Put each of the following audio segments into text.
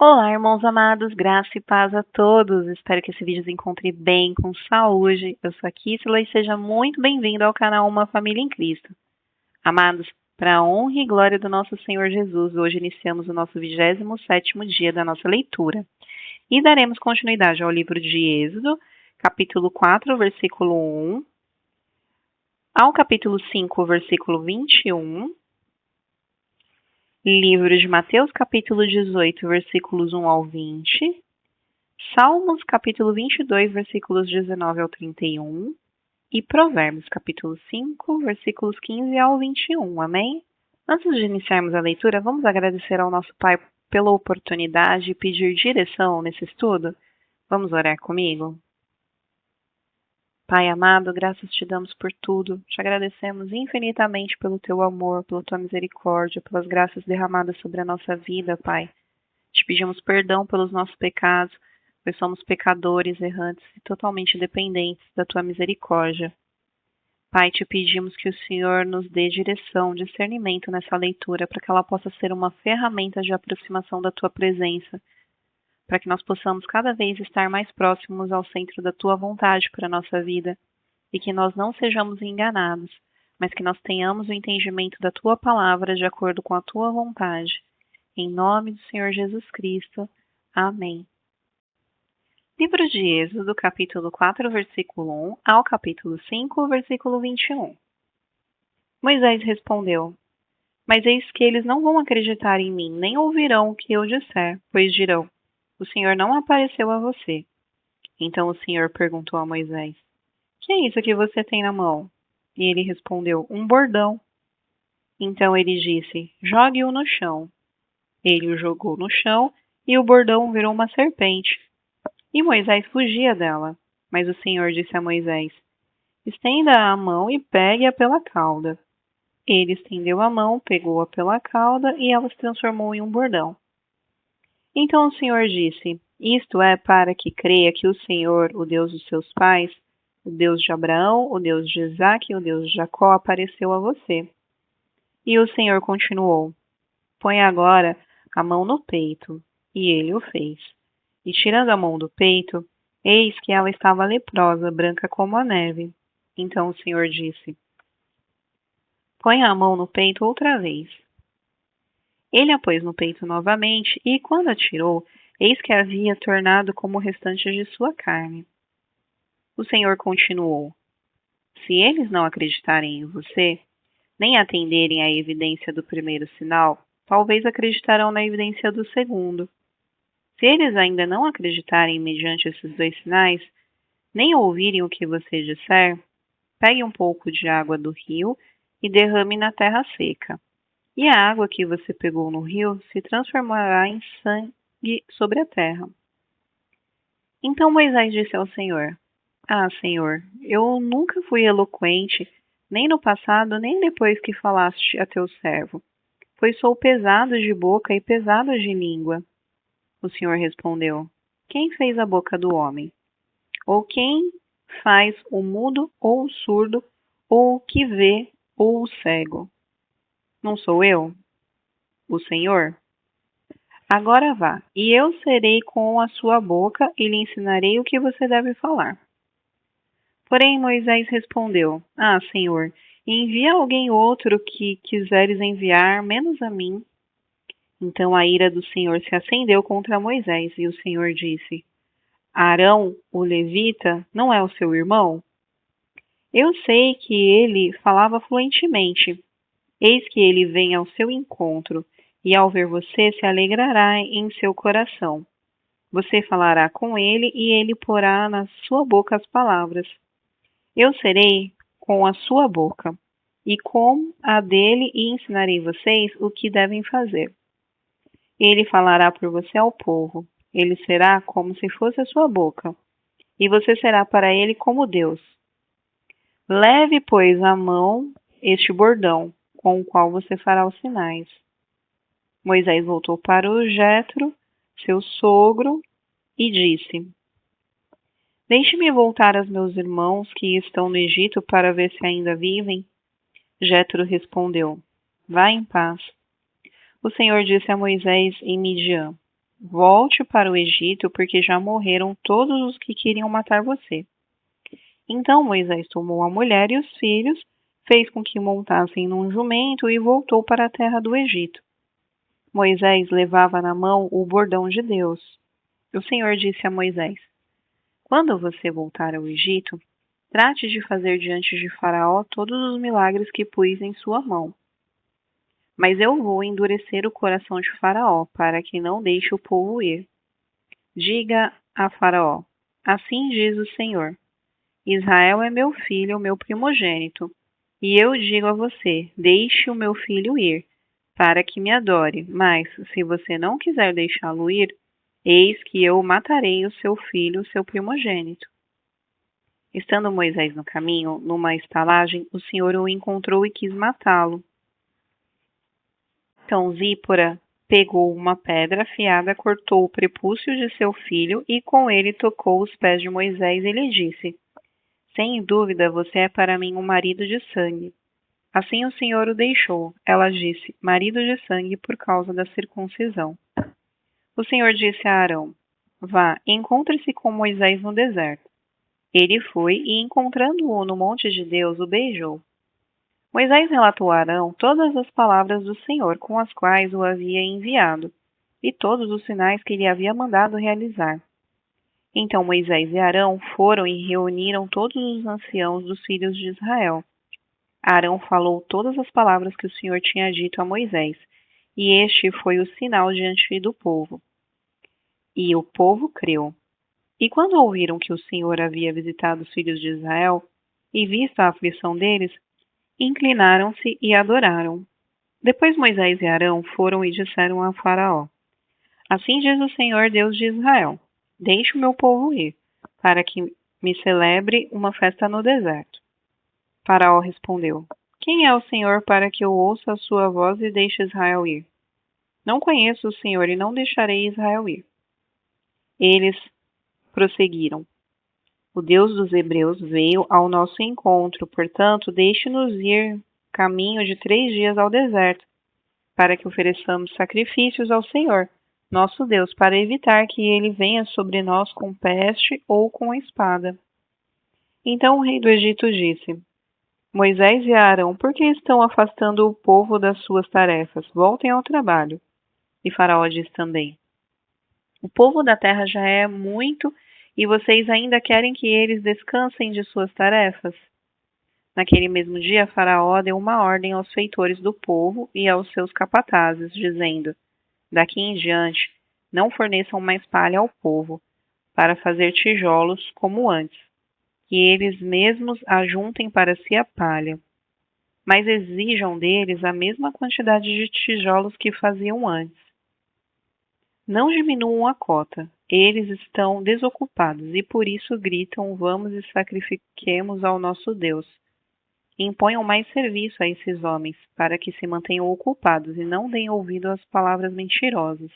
Olá, irmãos amados, graça e paz a todos. Espero que esse vídeo os encontre bem, com saúde. Eu sou a Kissela e seja muito bem-vindo ao canal Uma Família em Cristo. Amados, para a honra e glória do nosso Senhor Jesus, hoje iniciamos o nosso 27º dia da nossa leitura e daremos continuidade ao livro de Êxodo, capítulo 4, versículo 1, ao capítulo 5, versículo 21, livro de Mateus, capítulo 18, versículos 1 ao 20, Salmos, capítulo 22, versículos 19 ao 31 e Provérbios, capítulo 5, versículos 15 ao 21. Amém? Antes de iniciarmos a leitura, vamos agradecer ao nosso Pai pela oportunidade e pedir direção nesse estudo? Vamos orar comigo? Pai amado, graças te damos por tudo. Te agradecemos infinitamente pelo teu amor, pela tua misericórdia, pelas graças derramadas sobre a nossa vida, Pai. Te pedimos perdão pelos nossos pecados, pois somos pecadores, errantes e totalmente dependentes da tua misericórdia. Pai, te pedimos que o Senhor nos dê direção, discernimento nessa leitura, para que ela possa ser uma ferramenta de aproximação da tua presença, para que nós possamos cada vez estar mais próximos ao centro da tua vontade para a nossa vida e que nós não sejamos enganados, mas que nós tenhamos o entendimento da tua palavra de acordo com a tua vontade. Em nome do Senhor Jesus Cristo. Amém. Livro de Êxodo, capítulo 4, versículo 1 ao capítulo 5, versículo 21. Moisés respondeu: Mas eis que eles não vão acreditar em mim, nem ouvirão o que eu disser, pois dirão: O Senhor não apareceu a você. Então o Senhor perguntou a Moisés: Que é isso que você tem na mão? E ele respondeu: Um bordão. Então ele disse: Jogue-o no chão. Ele o jogou no chão e o bordão virou uma serpente. E Moisés fugia dela. Mas o Senhor disse a Moisés: Estenda a mão e pegue-a pela cauda. Ele estendeu a mão, pegou-a pela cauda e ela se transformou em um bordão. Então o Senhor disse: Isto é para que creia que o Senhor, o Deus dos seus pais, o Deus de Abraão, o Deus de Isaque e o Deus de Jacó, apareceu a você. E o Senhor continuou: Põe agora a mão no peito. E ele o fez. E tirando a mão do peito, eis que ela estava leprosa, branca como a neve. Então o Senhor disse: Põe a mão no peito outra vez. Ele a pôs no peito novamente, e quando a tirou, eis que havia tornado como o restante de sua carne. O Senhor continuou: Se eles não acreditarem em você, nem atenderem à evidência do primeiro sinal, talvez acreditarão na evidência do segundo. Se eles ainda não acreditarem mediante esses dois sinais, nem ouvirem o que você disser, pegue um pouco de água do rio e derrame na terra seca. E a água que você pegou no rio se transformará em sangue sobre a terra. Então Moisés disse ao Senhor: Ah, Senhor, eu nunca fui eloquente, nem no passado, nem depois que falaste a teu servo, pois sou pesado de boca e pesado de língua. O Senhor respondeu: Quem fez a boca do homem? Ou quem faz o mudo ou o surdo, ou o que vê ou o cego? Não sou eu, o Senhor? Agora vá, e eu serei com a sua boca e lhe ensinarei o que você deve falar. Porém Moisés respondeu: Ah, Senhor, envia alguém outro que quiseres enviar, menos a mim. Então a ira do Senhor se acendeu contra Moisés, e o Senhor disse: Arão, o levita, não é o seu irmão? Eu sei que ele falava fluentemente. Eis que ele vem ao seu encontro, e ao ver você se alegrará em seu coração. Você falará com ele, e ele porá na sua boca as palavras. Eu serei com a sua boca, e com a dele, e ensinarei vocês o que devem fazer. Ele falará por você ao povo. Ele será como se fosse a sua boca, e você será para ele como Deus. Leve, pois, à mão este bordão, com o qual você fará os sinais. Moisés voltou para o Jetro, seu sogro, e disse: Deixe-me voltar aos meus irmãos que estão no Egito para ver se ainda vivem. Jetro respondeu: Vá em paz. O Senhor disse a Moisés em Midian: volte para o Egito, porque já morreram todos os que queriam matar você. Então Moisés tomou a mulher e os filhos, fez com que montassem num jumento e voltou para a terra do Egito. Moisés levava na mão o bordão de Deus. O Senhor disse a Moisés: Quando você voltar ao Egito, trate de fazer diante de Faraó todos os milagres que pus em sua mão. Mas eu vou endurecer o coração de Faraó, para que não deixe o povo ir. Diga a Faraó: Assim diz o Senhor: Israel é meu filho, meu primogênito. E eu digo a você: deixe o meu filho ir, para que me adore. Mas, se você não quiser deixá-lo ir, eis que eu matarei o seu filho, seu primogênito. Estando Moisés no caminho, numa estalagem, o Senhor o encontrou e quis matá-lo. Então Zípora pegou uma pedra afiada, cortou o prepúcio de seu filho e com ele tocou os pés de Moisés e lhe disse: Sem dúvida, você é para mim um marido de sangue. Assim o Senhor o deixou. Ela disse: marido de sangue por causa da circuncisão. O Senhor disse a Arão: Vá, encontre-se com Moisés no deserto. Ele foi e, encontrando-o no monte de Deus, o beijou. Moisés relatou a Arão todas as palavras do Senhor com as quais o havia enviado, e todos os sinais que ele havia mandado realizar. Então Moisés e Arão foram e reuniram todos os anciãos dos filhos de Israel. Arão falou todas as palavras que o Senhor tinha dito a Moisés, e este foi o sinal diante do povo. E o povo creu. E quando ouviram que o Senhor havia visitado os filhos de Israel, e visto a aflição deles, inclinaram-se e adoraram. Depois Moisés e Arão foram e disseram a Faraó: Assim diz o Senhor Deus de Israel: Deixe o meu povo ir, para que me celebre uma festa no deserto. Faraó respondeu: Quem é o Senhor para que eu ouça a sua voz e deixe Israel ir? Não conheço o Senhor e não deixarei Israel ir. Eles prosseguiram: O Deus dos Hebreus veio ao nosso encontro, portanto, deixe-nos ir caminho de 3 dias ao deserto, para que ofereçamos sacrifícios ao Senhor, nosso Deus, para evitar que ele venha sobre nós com peste ou com espada. Então o rei do Egito disse: Moisés e Arão, por que estão afastando o povo das suas tarefas? Voltem ao trabalho. E Faraó disse também: O povo da terra já é muito e vocês ainda querem que eles descansem de suas tarefas? Naquele mesmo dia, Faraó deu uma ordem aos feitores do povo e aos seus capatazes, dizendo: Daqui em diante, não forneçam mais palha ao povo, para fazer tijolos como antes, que eles mesmos ajuntem para si a palha, mas exijam deles a mesma quantidade de tijolos que faziam antes. Não diminuam a cota, eles estão desocupados e por isso gritam: Vamos e sacrifiquemos ao nosso Deus. Imponham mais serviço a esses homens, para que se mantenham ocupados e não deem ouvido às palavras mentirosas.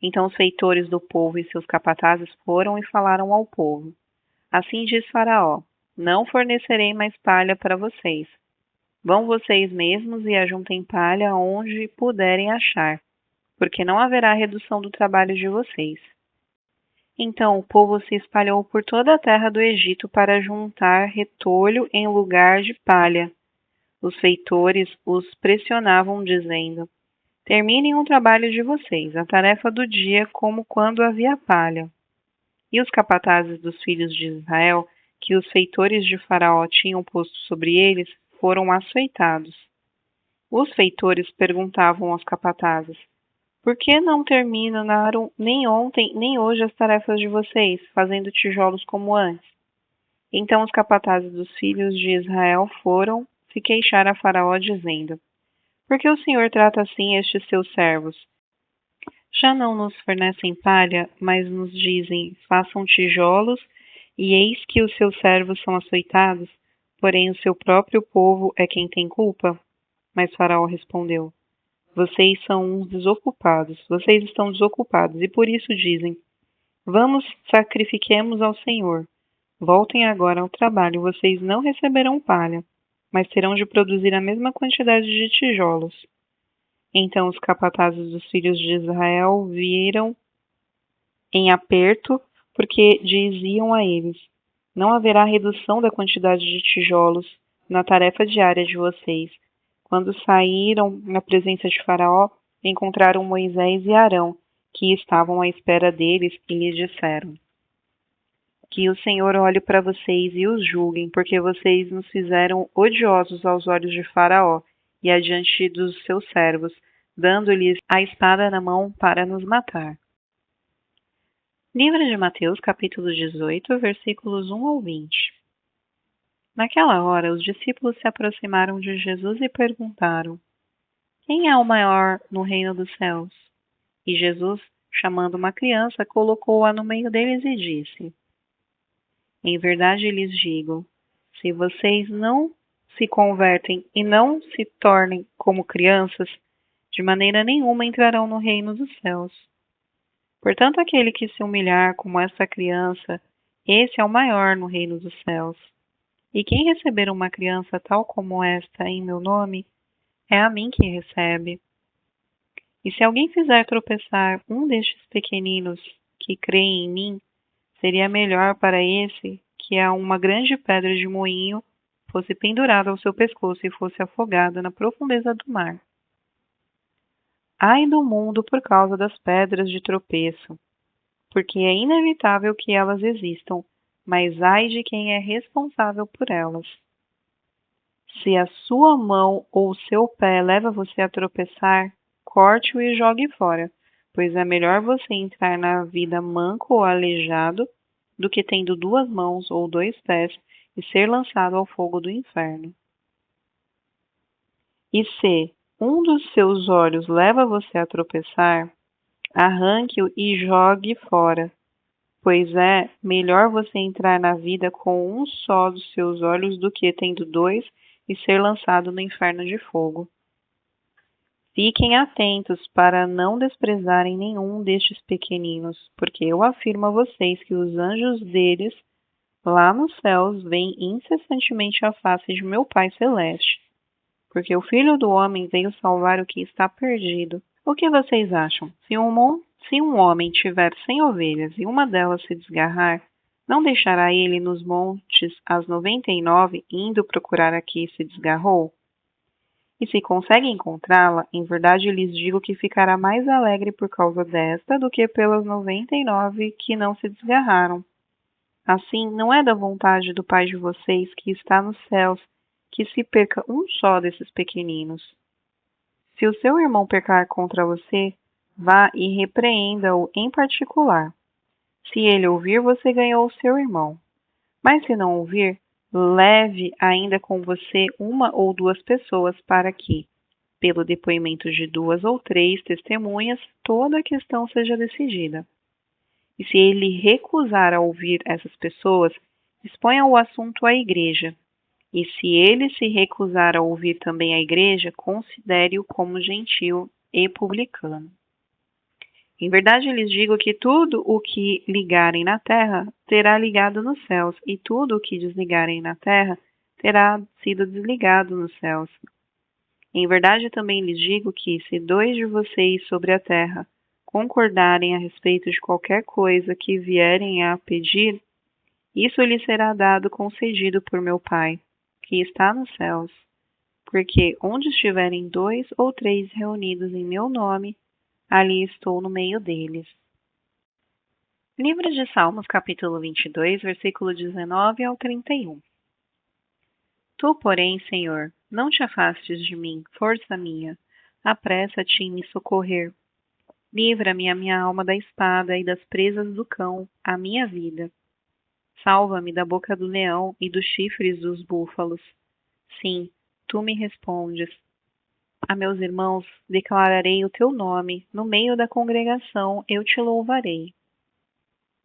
Então os feitores do povo e seus capatazes foram e falaram ao povo: Assim diz Faraó: Não fornecerei mais palha para vocês. Vão vocês mesmos e ajuntem palha onde puderem achar, porque não haverá redução do trabalho de vocês. Então o povo se espalhou por toda a terra do Egito para juntar retolho em lugar de palha. Os feitores os pressionavam, dizendo: Terminem o trabalho de vocês, a tarefa do dia, como quando havia palha. E os capatazes dos filhos de Israel, que os feitores de Faraó tinham posto sobre eles, foram açoitados. Os feitores perguntavam aos capatazes: Por que não terminaram nem ontem nem hoje as tarefas de vocês, fazendo tijolos como antes? Então os capatazes dos filhos de Israel foram se queixar a Faraó, dizendo: Por que o Senhor trata assim estes seus servos? Já não nos fornecem palha, mas nos dizem: Façam tijolos, e eis que os seus servos são açoitados, porém o seu próprio povo é quem tem culpa? Mas Faraó respondeu: Vocês são uns desocupados, vocês estão desocupados, e por isso dizem: Vamos, sacrifiquemos ao Senhor. Voltem agora ao trabalho, vocês não receberão palha, mas terão de produzir a mesma quantidade de tijolos. Então os capatazes dos filhos de Israel viram em aperto, porque diziam a eles: não haverá redução da quantidade de tijolos na tarefa diária de vocês. Quando saíram na presença de Faraó, encontraram Moisés e Arão, que estavam à espera deles, e lhes disseram: que o Senhor olhe para vocês e os julguem, porque vocês nos fizeram odiosos aos olhos de Faraó e adiante dos seus servos, dando-lhes a espada na mão para nos matar. Livro de Mateus, capítulo 18, versículos 1 ao 20. Naquela hora, os discípulos se aproximaram de Jesus e perguntaram: quem é o maior no reino dos céus? E Jesus, chamando uma criança, colocou-a no meio deles e disse: em verdade lhes digo, se vocês não se convertem e não se tornem como crianças, de maneira nenhuma entrarão no reino dos céus. Portanto, aquele que se humilhar como essa criança, esse é o maior no reino dos céus. E quem receber uma criança tal como esta em meu nome, é a mim que recebe. E se alguém fizer tropeçar um destes pequeninos que creem em mim, seria melhor para esse que a uma grande pedra de moinho fosse pendurada ao seu pescoço e fosse afogada na profundeza do mar. Ai do mundo por causa das pedras de tropeço, porque é inevitável que elas existam, mas ai de quem é responsável por elas. Se a sua mão ou seu pé leva você a tropeçar, corte-o e jogue fora, pois é melhor você entrar na vida manco ou aleijado do que tendo 2 mãos ou 2 pés e ser lançado ao fogo do inferno. E se um dos seus olhos leva você a tropeçar, arranque-o e jogue fora, pois é melhor você entrar na vida com um só dos seus olhos do que tendo 2 e ser lançado no inferno de fogo. Fiquem atentos para não desprezarem nenhum destes pequeninos, porque eu afirmo a vocês que os anjos deles, lá nos céus, veem incessantemente a face de meu Pai Celeste. Porque o Filho do Homem veio salvar o que está perdido. O que vocês acham? Se um homem tiver 100 ovelhas e uma delas se desgarrar, não deixará ele nos montes as 99 indo procurar a que se desgarrou? E se consegue encontrá-la, em verdade lhes digo que ficará mais alegre por causa desta do que pelas 99 que não se desgarraram. Assim, não é da vontade do Pai de vocês que está nos céus que se perca um só desses pequeninos. Se o seu irmão pecar contra você, vá e repreenda-o em particular. Se ele ouvir, você ganhou o seu irmão. Mas se não ouvir, leve ainda com você 1 ou 2 pessoas para que, pelo depoimento de 2 ou 3 testemunhas, toda a questão seja decidida. E se ele recusar a ouvir essas pessoas, exponha o assunto à igreja. E se ele se recusar a ouvir também a igreja, considere-o como gentil e publicano. Em verdade lhes digo que tudo o que ligarem na terra terá ligado nos céus, e tudo o que desligarem na terra terá sido desligado nos céus. Em verdade também lhes digo que, se 2 de vocês sobre a terra concordarem a respeito de qualquer coisa que vierem a pedir, isso lhes será dado concedido por meu Pai, que está nos céus. Porque onde estiverem 2 ou 3 reunidos em meu nome, ali estou no meio deles. Livro de Salmos, capítulo 22, versículo 19 ao 31. Tu, porém, Senhor, não te afastes de mim, força minha, apressa-te em me socorrer. Livra-me a minha alma da espada e das presas do cão, a minha vida. Salva-me da boca do leão e dos chifres dos búfalos. Sim, tu me respondes. A meus irmãos declararei o teu nome, no meio da congregação eu te louvarei.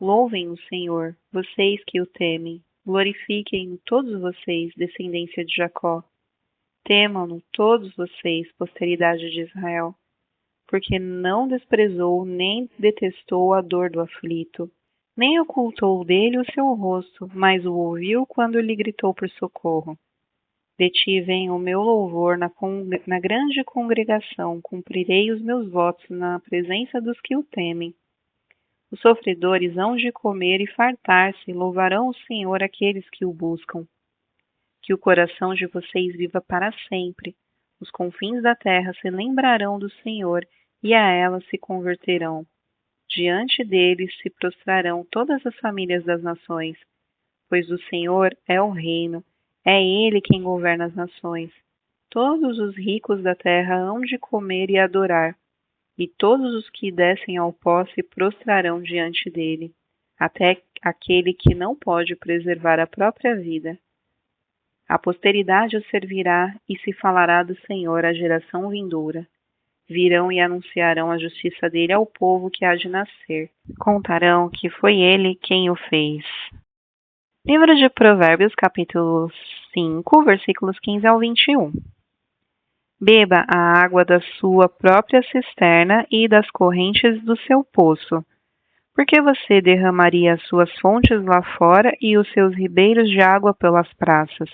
Louvem o Senhor, vocês que o temem, glorifiquem-no todos vocês, descendência de Jacó. Temam-no todos vocês, posteridade de Israel, porque não desprezou nem detestou a dor do aflito, nem ocultou dele o seu rosto, mas o ouviu quando lhe gritou por socorro. De ti vem o meu louvor na grande congregação, cumprirei os meus votos na presença dos que o temem. Os sofredores hão de comer e fartar-se, louvarão o Senhor aqueles que o buscam. Que o coração de vocês viva para sempre. Os confins da terra se lembrarão do Senhor e a ela se converterão. Diante dele se prostrarão todas as famílias das nações, pois do Senhor é o reino, é ele quem governa as nações. Todos os ricos da terra hão de comer e adorar, e todos os que descem ao pó se prostrarão diante dele, até aquele que não pode preservar a própria vida. A posteridade o servirá e se falará do Senhor à geração vindoura. Virão e anunciarão a justiça dele ao povo que há de nascer. Contarão que foi ele quem o fez. Livro de Provérbios, capítulo 5, versículos 15 ao 21. Beba a água da sua própria cisterna e das correntes do seu poço. Porque você derramaria as suas fontes lá fora e os seus ribeiros de água pelas praças?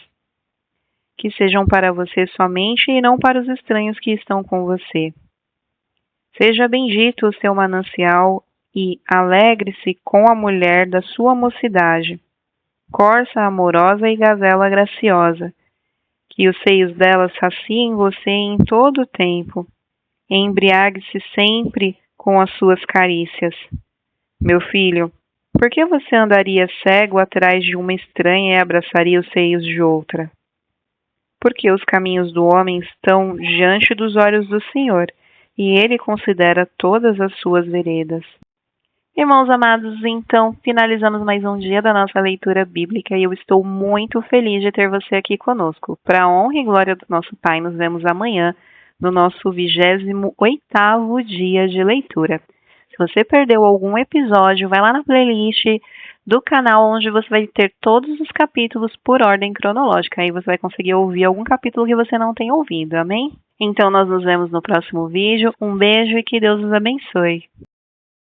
Que sejam para você somente e não para os estranhos que estão com você. Seja bendito o seu manancial e alegre-se com a mulher da sua mocidade, corça amorosa e gazela graciosa. Que os seios dela saciem você em todo o tempo, e embriague-se sempre com as suas carícias. Meu filho, por que você andaria cego atrás de uma estranha e abraçaria os seios de outra? Porque os caminhos do homem estão diante dos olhos do Senhor, e ele considera todas as suas veredas. Irmãos amados, então finalizamos mais um dia da nossa leitura bíblica e eu estou muito feliz de ter você aqui conosco. Para a honra e glória do nosso Pai, nos vemos amanhã no nosso 28º dia de leitura. Se você perdeu algum episódio, vai lá na playlist do canal onde você vai ter todos os capítulos por ordem cronológica. Aí você vai conseguir ouvir algum capítulo que você não tenha ouvido, amém? Então nós nos vemos no próximo vídeo. Um beijo e que Deus os abençoe.